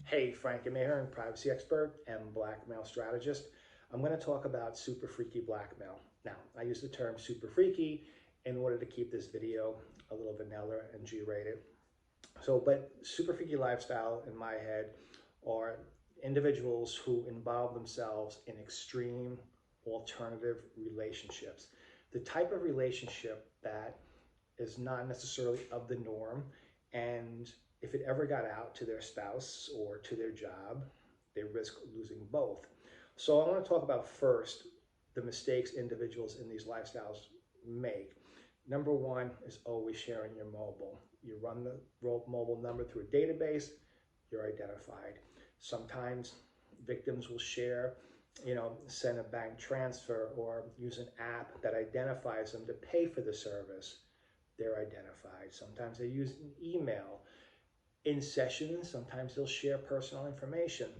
Hey, Frank Ahearn, privacy expert and blackmail strategist. I'm going to talk about super freaky blackmail. Now, I use the term super freaky in order to keep this video a little vanilla and G-rated. But super freaky lifestyle in my head are individuals who involve themselves in extreme alternative relationships. The type of relationship that is not necessarily of the norm, and if it ever got out to their spouse or to their job, they risk losing both. So I want to talk about first the mistakes individuals in these lifestyles make. Number one is always sharing your mobile. You run the mobile number through a database, you're identified. Sometimes victims will share, send a bank transfer or use an app that identifies them to pay for the service. They're identified. Sometimes they use an email. In sessions, sometimes they'll share personal information.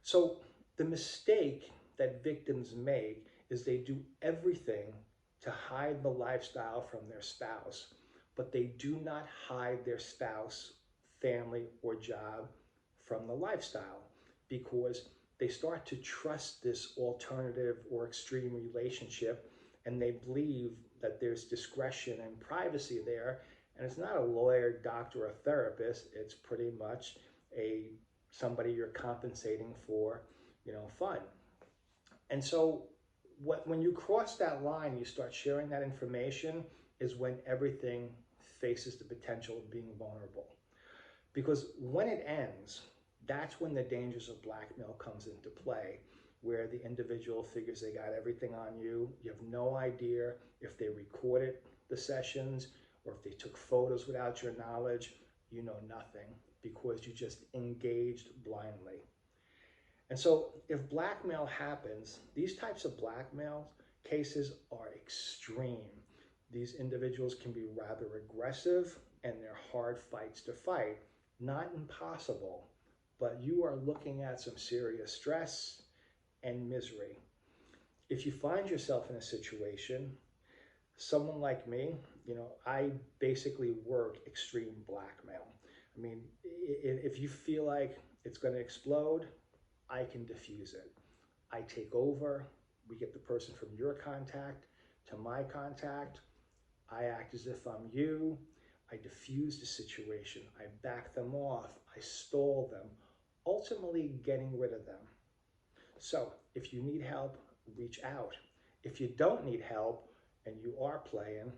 So the mistake that victims make is they do everything to hide the lifestyle from their spouse, but they do not hide their spouse, family, or job from the lifestyle because they start to trust this alternative or extreme relationship, and they believe that there's discretion and privacy there. And it's not a lawyer, doctor, or therapist. It's pretty much somebody you're compensating for, fun. And so when you cross that line, you start sharing that information is when everything faces the potential of being vulnerable. Because when it ends, that's when the dangers of blackmail comes into play, where the individual figures they got everything on you. You have no idea if they recorded the sessions or if they took photos without your knowledge. You know nothing because you just engaged blindly. And so if blackmail happens, these types of blackmail cases are extreme. These individuals can be rather aggressive and they're hard fights to fight. Not impossible, but you are looking at some serious stress and misery. If you find yourself in a situation, someone like me, I basically work extreme blackmail. I mean, if you feel like it's going to explode, I can diffuse it. I take over. We get the person from your contact to my contact. I act as if I'm you. I diffuse the situation. I back them off. I stall them, ultimately getting rid of them. So if you need help, reach out. If you don't need help and you are playing,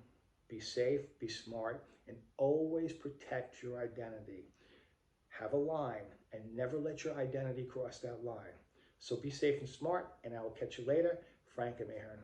be safe, be smart, and always protect your identity. Have a line and never let your identity cross that line. So be safe and smart, and I will catch you later. Frank Ahearn.